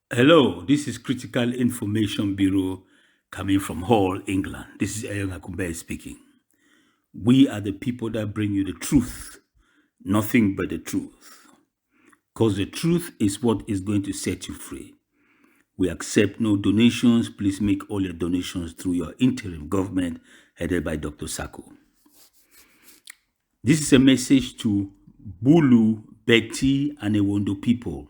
Hello, this is Critical Information Bureau coming from Hull, England. This is Eyon Akumbe speaking. We are the people that bring you the truth, nothing but the truth. Because the truth is what is going to set you free. We accept no donations. Please make all your donations through your interim government headed by Dr. Sako. This is a message to Bulu, Beti, and Ewondo people.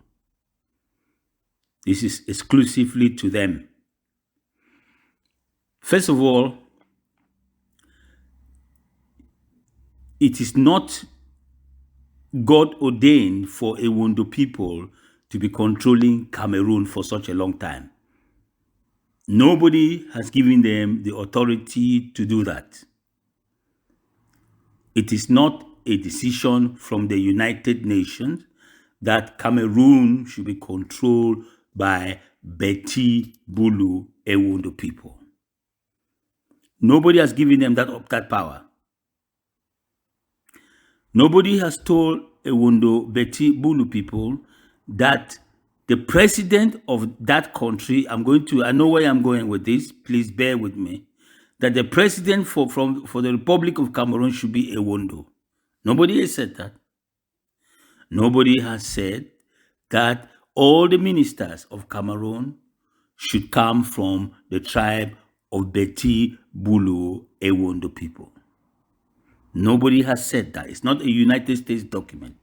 This is exclusively to them. First of all, it is not God ordained for Ewondo people to be controlling Cameroon for such a long time. Nobody has given them the authority to do that. It is not a decision from the United Nations that Cameroon should be controlled by Beti, Bulu, Ewondo people. Nobody has given them that power. Nobody has told Ewondo, Beti, Bulu people that the president of that country, I know where I'm going with this, please bear with me, that the president for the Republic of Cameroon should be Ewondo. Nobody has said that. Nobody has said that all the ministers of Cameroon should come from the tribe of Beti, Bulu, Ewondo people. Nobody has said that. It's not a United States document.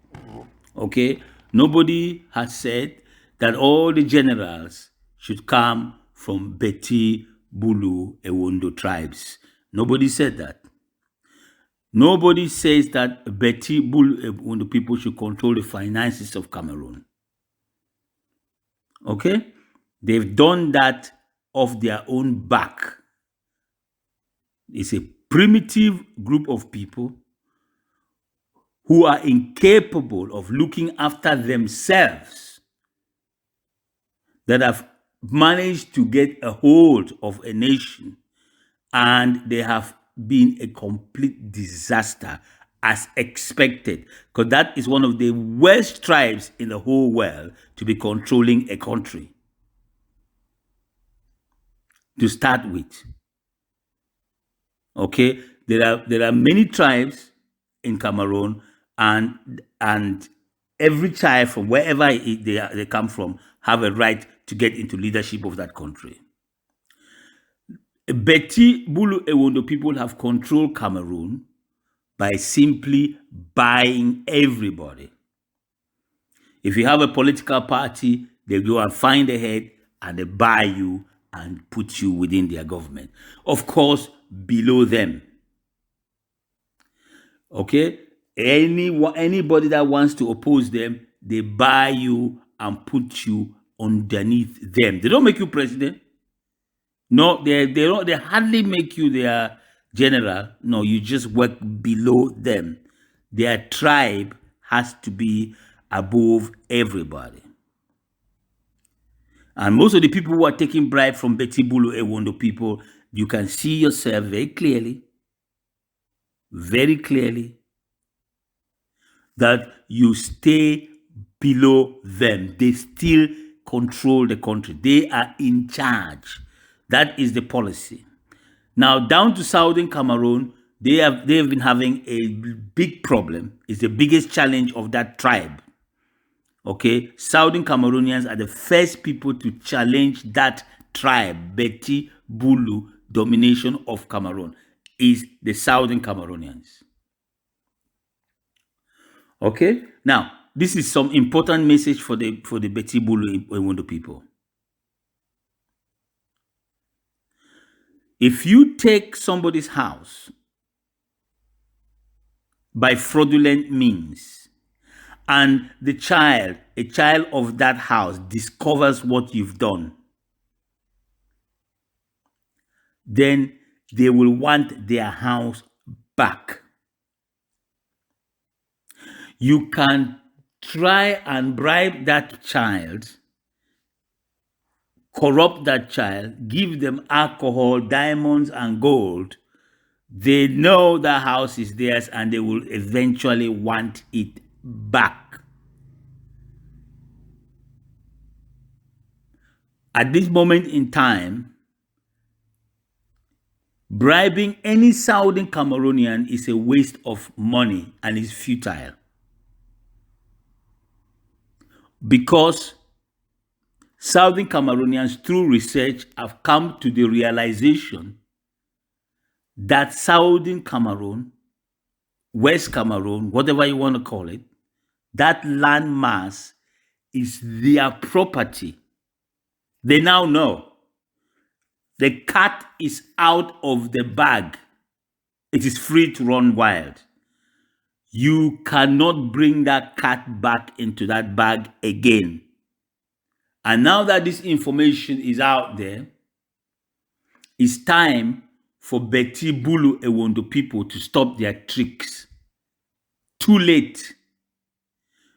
Okay? Nobody has said that all the generals should come from Beti, Bulu, Ewondo tribes. Nobody said that. Nobody says that Beti, Bulu, Ewondo people should control the finances of Cameroon. Okay? They've done that off their own back. It's a primitive group of people who are incapable of looking after themselves that have managed to get a hold of a nation, and they have been a complete disaster as expected, because that is one of the worst tribes in the whole world to be controlling a country to start with. Okay, there are many tribes in Cameroon, and every child from wherever they come from have a right to get into leadership of that country. Beti, Bulu, Ewondo people have controlled Cameroon by simply buying everybody. If you have a political party, they go and find a head and they buy you and put you within their government. Of course, below them. Okay? Anybody that wants to oppose them, they buy you and put you underneath them. They don't make you president. No, they hardly make you their general. No, you just work below them. Their tribe has to be above everybody. And most of the people who are taking bribe from Beti, Bulu, Ewondo people, you can see yourself very clearly, that you stay below them. They still control the country. They are in charge. That is the policy. Now, down to southern Cameroon, they have been having a big problem. It's the biggest challenge of that tribe. Okay, southern Cameroonians are the first people to challenge that tribe, Beti, Bulu domination of Cameroon, is the southern Cameroonians. Okay, now this is some important message for the Beti, Bulu, Ewondo people. If you take somebody's house by fraudulent means, and a child of that house discovers what you've done, then they will want their house back. You can try and bribe that child, corrupt that child, give them alcohol, diamonds, and gold. They know the house is theirs and they will eventually want it back. At this moment in time, bribing any Southern Cameroonian is a waste of money and is futile. Because Southern Cameroonians, through research, have come to the realization that Southern Cameroon, West Cameroon, whatever you want to call it, that land mass is their property. They now know the cat is out of the bag. It is free to run wild. You cannot bring that cat back into that bag again. And now that this information is out there, it's time for Beti, Bulu, and Ewondo people to stop their tricks. Too late.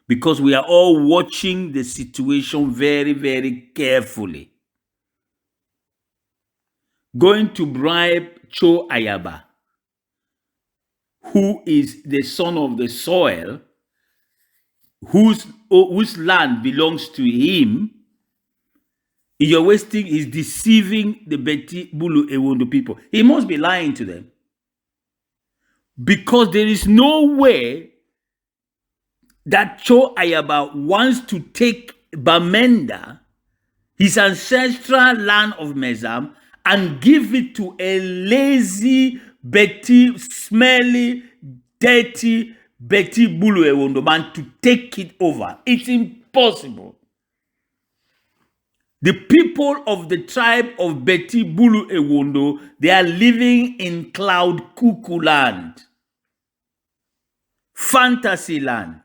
Because we are all watching the situation very, very carefully. Going to bribe Cho Ayaba, who is the son of the soil, whose land belongs to him. You're wasting, he's deceiving the Beti, Bulu, Ewondo people. He must be lying to them. Because there is no way that Cho Ayaba wants to take Bamenda, his ancestral land of Mezam, and give it to a lazy, Beti, smelly, dirty Beti, Bulu, Ewondo man to take it over. It's impossible. The people of the tribe of Beti, Bulu, Ewondo, they are living in cloud cuckoo land, fantasy land.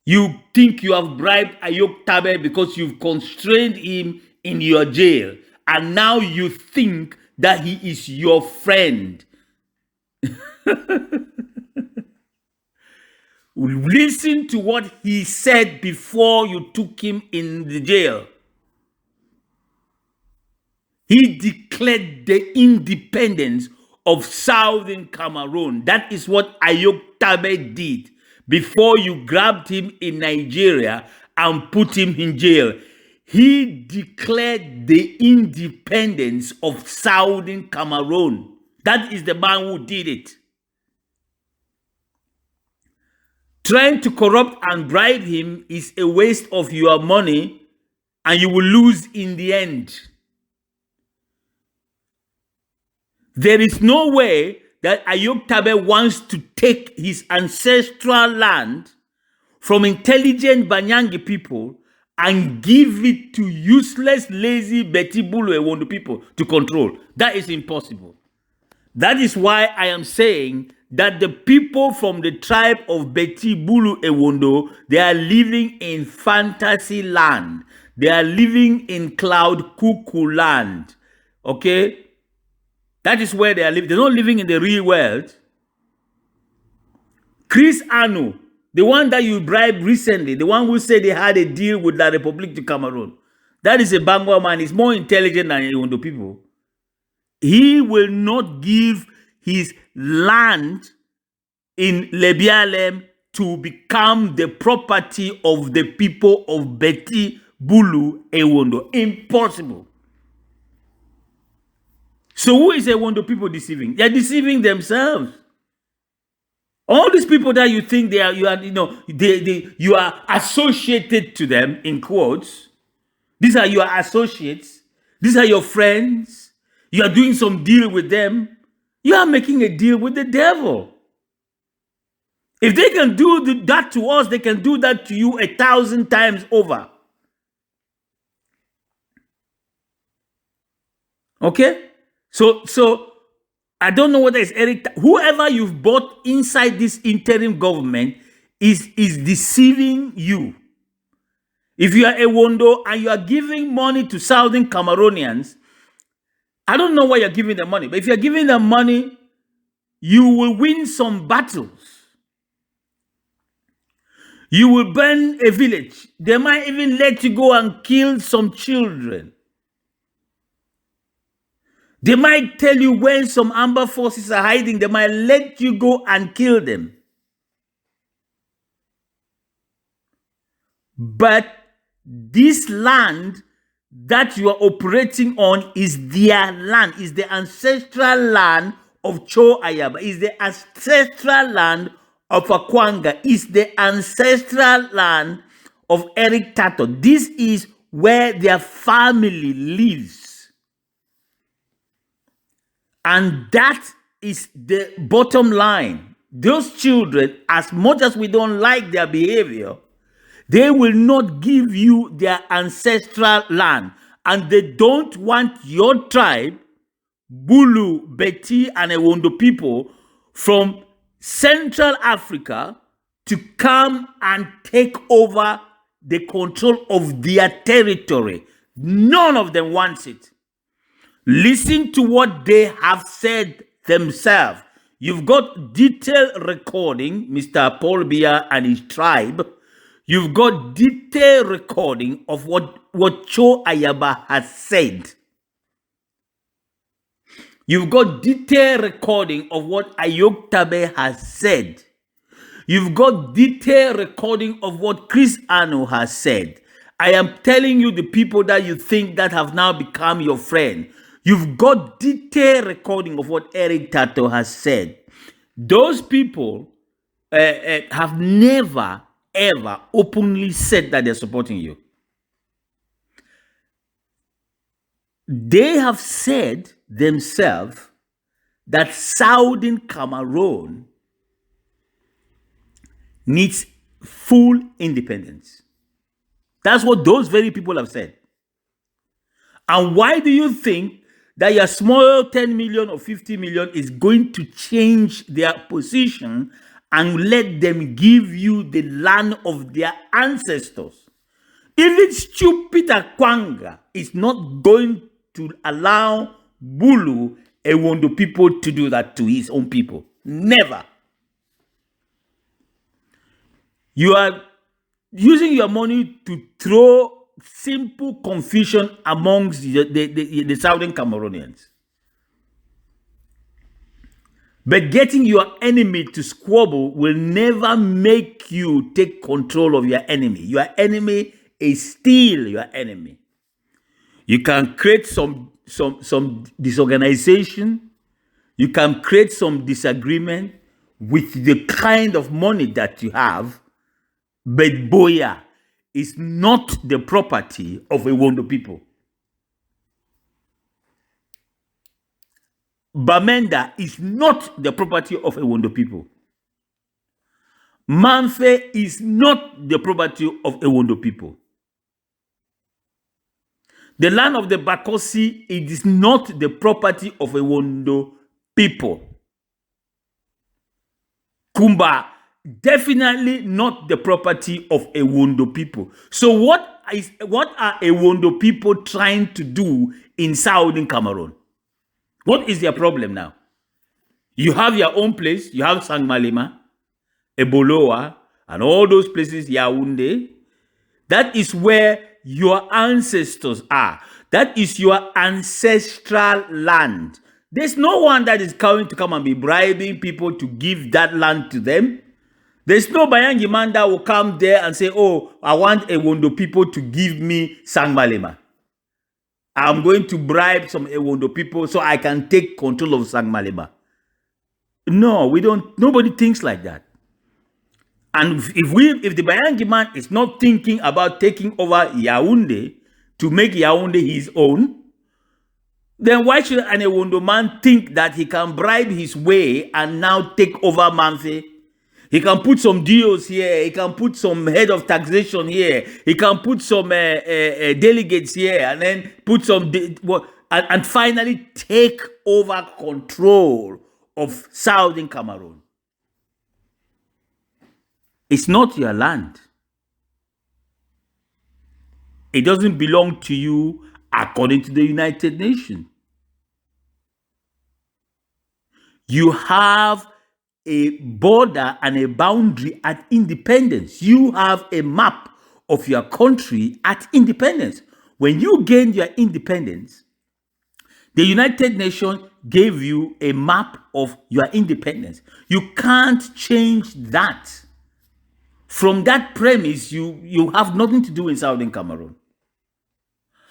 You think you have bribed Ayok Tabe because you've constrained him in your jail, and now you think that he is your friend. Listen to what he said before you took him in the jail. He declared the independence of Southern Cameroon. That is what Ayok Tabe did before you grabbed him in Nigeria and put him in jail. He declared the independence of Southern Cameroon. That is the man who did it. Trying to corrupt and bribe him is a waste of your money, and you will lose in the end. There is no way that Ayok Tabe wants to take his ancestral land from intelligent Banyangi people and give it to useless, lazy Beti, Bulu, and Ewondo people to control. That is impossible. That is why I am saying that the people from the tribe of Beti, Bulu, and Ewondo, they are living in fantasy land. They are living in cloud cuckoo land. Okay? That is where they are living. They're not living in the real world. Chris Anu, the one that you bribed recently, the one who said they had a deal with La République du Cameroon, that is a Bangwa man. He's more intelligent than Ewondo people. He will not give his land in Lebialem to become the property of the people of Beti, Bulu, Ewondo. Impossible. So who is Ewondo people deceiving? They're deceiving themselves. All these people that you think they are, you are associated to them, in quotes. These are your associates. These are your friends. You are doing some deal with them. You are making a deal with the devil. If they can do that to us, they can do that to you 1,000 times over. Okay? So I don't know whether it's Eric. Whoever you've bought inside this interim government is deceiving you. If you are a Ewondo and you are giving money to Southern Cameroonians, I don't know why you're giving them money, but if you're giving them money, you will win some battles. You will burn a village. They might even let you go and kill some children. They might tell you when some Amber forces are hiding. They might let you go and kill them. But this land that you are operating on is their land, is the ancestral land of Cho Ayaba, is the ancestral land of Akwanga, is the ancestral land of Eric Tato. This is where their family lives. And that is the bottom line. Those children, as much as we don't like their behavior, they will not give you their ancestral land. And they don't want your tribe, Bulu, Beti, and Ewondo people from Central Africa to come and take over the control of their territory. None of them wants it. Listen to what they have said themselves. You've got detailed recording, Mr. Paul Biya and his tribe. You've got detailed recording of what Cho Ayaba has said. You've got detailed recording of what Ayok Tabe has said. You've got detailed recording of what Chris Ano has said. I am telling you, the people that you think that have now become your friend, you've got detailed recording of what Eric Tato has said. Those people have never, ever openly said that they're supporting you. They have said themselves that Southern Cameroon needs full independence. That's what those very people have said. And why do you think that your small 10 million or 50 million is going to change their position and let them give you the land of their ancestors? Even stupid Akwanga is not going to allow Bulu Ewondo people to do that to his own people. Never. You are using your money to throw simple confusion amongst the Southern Cameroonians. But getting your enemy to squabble will never make you take control of your enemy. Your enemy is still your enemy. You can create some disorganization. You can create some disagreement with the kind of money that you have. But Boya is not the property of Ewondo people. Bamenda is not the property of Ewondo people. Manfe is not the property of Ewondo people. The land of the Bakosi, it is not the property of Ewondo people. Kumba, definitely not the property of Ewondo people. So what are Ewondo people trying to do in Southern Cameroon? What is their problem now? You have your own place. You have Sangmalema, Eboloa, and all those places, Yaoundé. That is where your ancestors are. That is your ancestral land. There's no one that is going to come and be bribing people to give that land to them. There's no Bayangi man that will come there and say, oh, I want Ewondo people to give me Sangmalema. I'm going to bribe some Ewondo people so I can take control of Sangmalema. No, we don't. Nobody thinks like that. And if the Bayangi man is not thinking about taking over Yaoundé to make Yaoundé his own, then why should an Ewondo man think that he can bribe his way and now take over Manfe? He can put some deals here. He can put some head of taxation here. He can put some delegates here, and then put some and finally take over control of Southern Cameroon. It's not your land. It doesn't belong to you according to the United Nations. You have a border and a boundary at independence. You have a map of your country at independence. When you gained your independence, the United Nations gave you a map of your independence. You can't change that. From that premise, you have nothing to do in Southern Cameroon.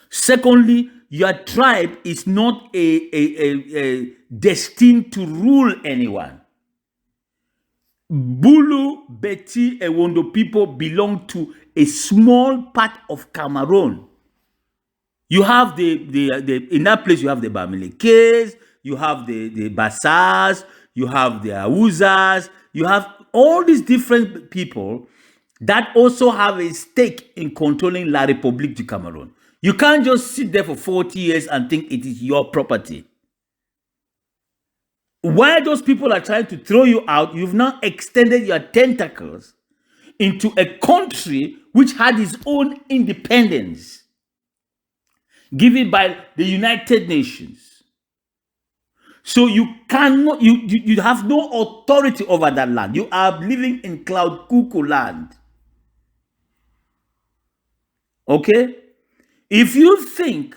Secondly, your tribe is not a destined to rule anyone. Bulu, Beti, Ewondo people belong to a small part of Cameroon. You have the in that place you have the Bamilekes, you have the Basas, you have the Awuzas, you have all these different people that also have a stake in controlling La République du Cameroon. You can't just sit there for 40 years and think it is your property. While those people are trying to throw you out, you've now extended your tentacles into a country which had its own independence given by the United Nations. So you cannot, you have no authority over that land. You are living in cloud cuckoo land. Okay? If you think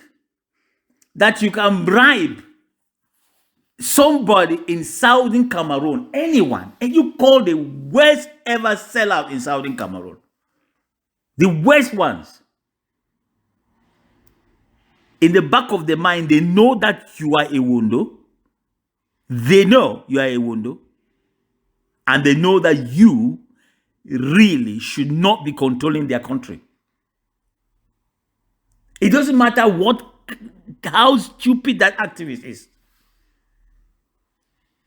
that you can bribe somebody in Southern Cameroon, anyone, and you call the worst ever sellout in Southern Cameroon, the worst ones, in the back of their mind, they know that you are a Ewondo. They know you are a Ewondo. And they know that you really should not be controlling their country. It doesn't matter how stupid that activist is.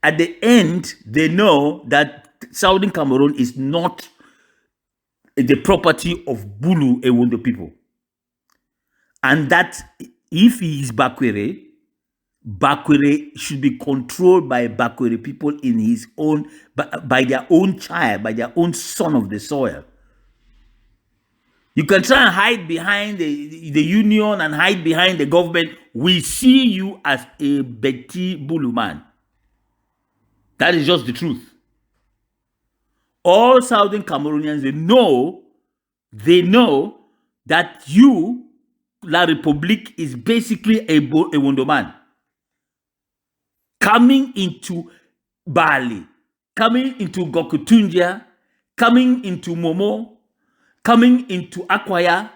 At the end, they know that Southern Cameroon is not the property of Bulu Ewondo people. And that if he is Bakwere should be controlled by Bakwere people in his own, by their own child, by their own son of the soil. You can try and hide behind the union and hide behind the government. We see you as a Beti Bulu man. That is just the truth. All Southern Cameroonians, they know that you, La République, is basically a Ewondo man. Coming into Bali, coming into Gokutunja, coming into Momo, coming into Akwaya,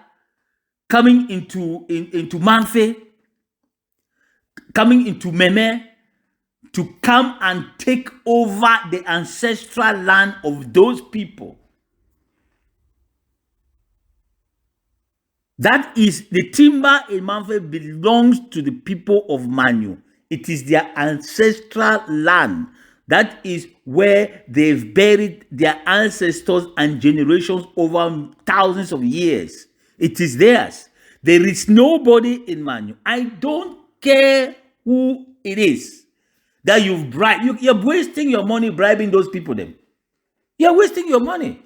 coming into Manfe, coming into Meme, to come and take over the ancestral land of those people. That is, the timber in Manfe belongs to the people of Manu. It is their ancestral land. That is where they've buried their ancestors and generations over thousands of years. It is theirs. There is nobody in Manu. I don't care who it is that you've bribed. You're wasting your money bribing those people then. You're wasting your money.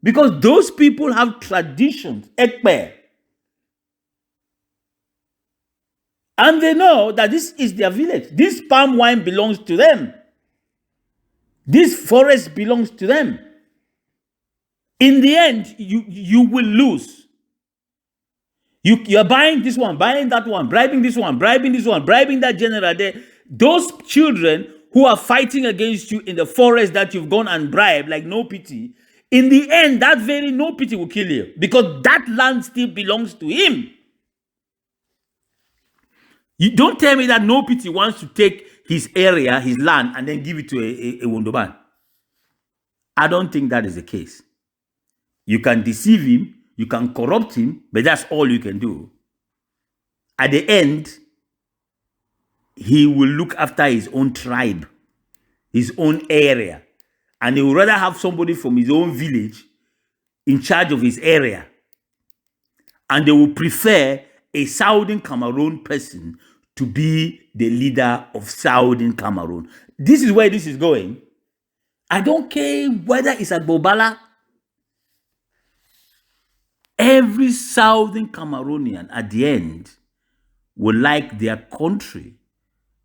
Because those people have traditions, ekpe. And they know that this is their village. This palm wine belongs to them. This forest belongs to them. In the end, you will lose. You're buying this one, buying that one, bribing this one, bribing this one, bribing that general there. Those children who are fighting against you in the forest that you've gone and bribed, like no pity, in the end, that very no pity will kill you. Because that land still belongs to him. You don't tell me that no pity wants to take his area, his land, and then give it to a Ewondo man. I don't think that is the case. You can deceive him, you can corrupt him, but that's all you can do. At the end, he will look after his own tribe, his own area, and he would rather have somebody from his own village in charge of his area. And they will prefer a Southern Cameroon person to be the leader of Southern Cameroon. This is where this is going. I don't care whether it's at Bobala. Every Southern Cameroonian at the end would like their country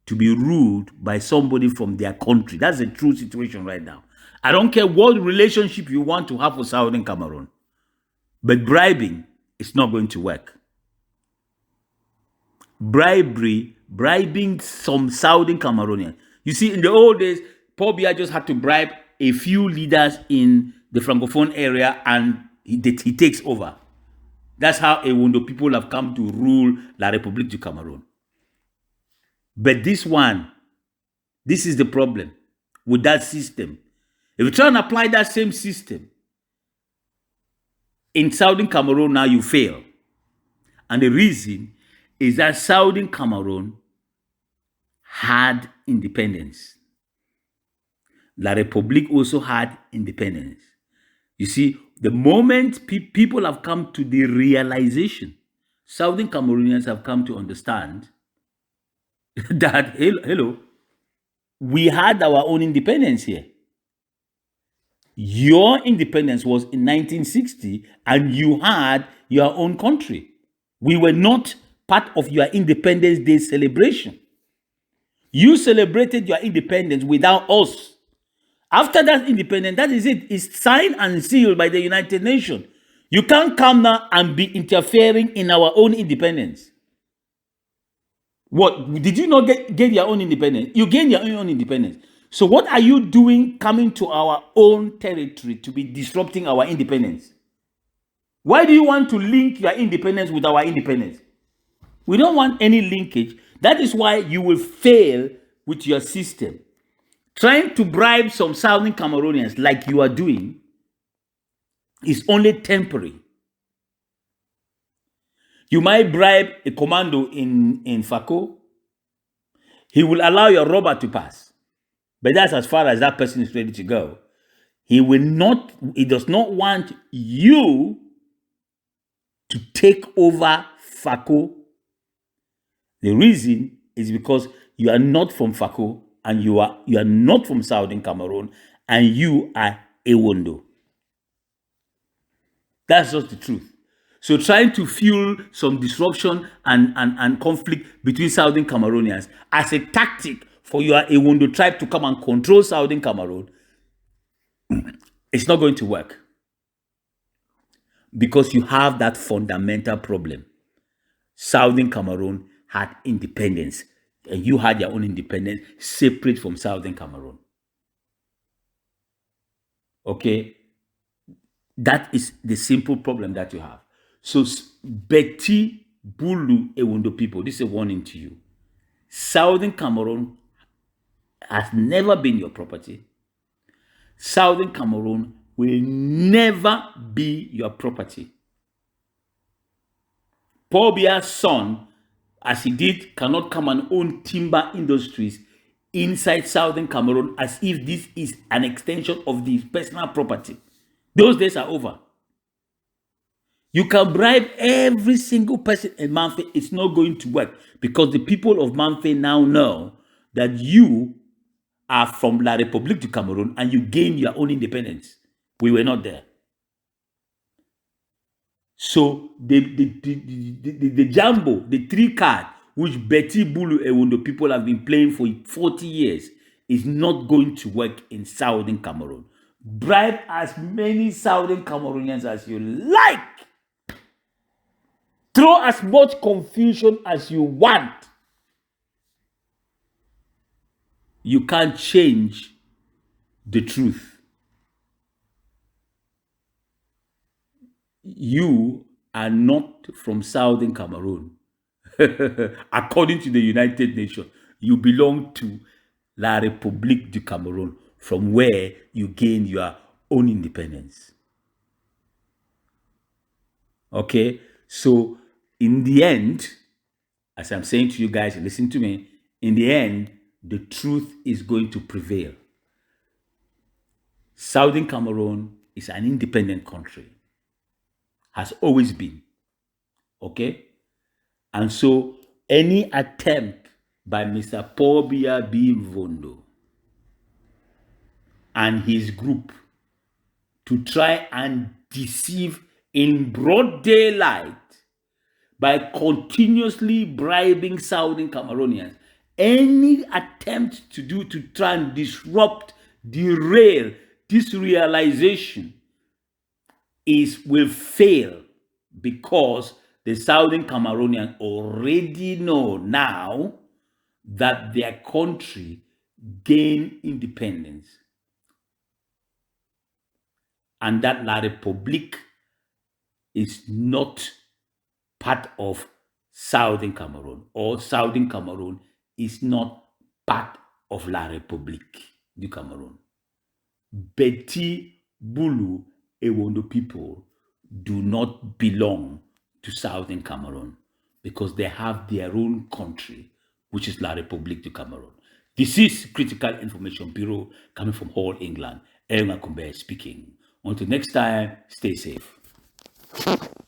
to be ruled by somebody from their country. That's the true situation right now. I don't care what relationship you want to have with Southern Cameroon, but bribing is not going to work. Bribing some Southern Cameroonian. You see, in the old days, Paul Biya just had to bribe a few leaders in the Francophone area and he takes over. That's how Ewondo people have come to rule La République du Cameroon. But this is the problem with that system. If you try and apply that same system in Southern Cameroon, now you fail. And the reason is that Southern Cameroon had independence. La République also had independence. You see, the moment people have come to the realization, Southern Cameroonians have come to understand that, hello, we had our own independence here. Your independence was in 1960 and you had your own country. We were not part of your Independence Day celebration. You celebrated your independence without us. After that independence, that is it. It's signed and sealed by the United Nations. You can't come now and be interfering in our own independence. What? Did you not get your own independence? You gained your own independence. So what are you doing coming to our own territory to be disrupting our independence? Why do you want to link your independence with our independence? We don't want any linkage. That is why you will fail with your system. Trying to bribe some Southern Cameroonians like you are doing is only temporary. You might bribe a commando in Fako. He will allow your robber to pass. But that's as far as that person is ready to go. He does not want you to take over Fako. The reason is because you are not from Fako and you are not from Southern Cameroon and you are Ewondo. That's just the truth. So trying to fuel some disruption and conflict between Southern Cameroonians as a tactic for your Ewondo tribe to come and control Southern Cameroon, it's not going to work. Because you have that fundamental problem. Southern Cameroon had independence, and you had your own independence separate from Southern Cameroon. Okay? That is the simple problem that you have. So, Beti, Bulu, Ewondo people, this is a warning to you. Southern Cameroon has never been your property. Southern Cameroon will never be your property. Paul Biya's son, as he did, cannot come and own timber industries inside Southern Cameroon as if this is an extension of the personal property. Those days are over. You can bribe every single person in Manfred. It's not going to work because the people of Manfred now know that you are from La République du Cameroon and you gained your own independence. We were not there. So the Jambo, the three card, which Beti, Bulu, Ewondo people have been playing for 40 years, is not going to work in Southern Cameroon. Bribe as many Southern Cameroonians as you like. Throw as much confusion as you want. You can't change the truth. You are not from Southern Cameroon. According to the United Nations, you belong to La République du Cameroon, from where you gain your own independence. Okay? So, in the end, as I'm saying to you guys, listen to me, in the end, the truth is going to prevail. Southern Cameroon is an independent country. Has always been. Okay? And so, any attempt by Mr. Paul Biya Ewondo and his group to try and deceive in broad daylight by continuously bribing Southern Cameroonians, any attempt to try and disrupt, derail this realization will fail, because the Southern Cameroonians already know now that their country gained independence and that La République is not part of Southern Cameroon, or Southern Cameroon is not part of La République du Cameroon. Beti, Bulu, Ewondo people do not belong to Southern Cameroon because they have their own country, which is La République du Cameroon. This is Critical Information Bureau coming from Hall, England. Elma Kumbe speaking. Until next time, stay safe.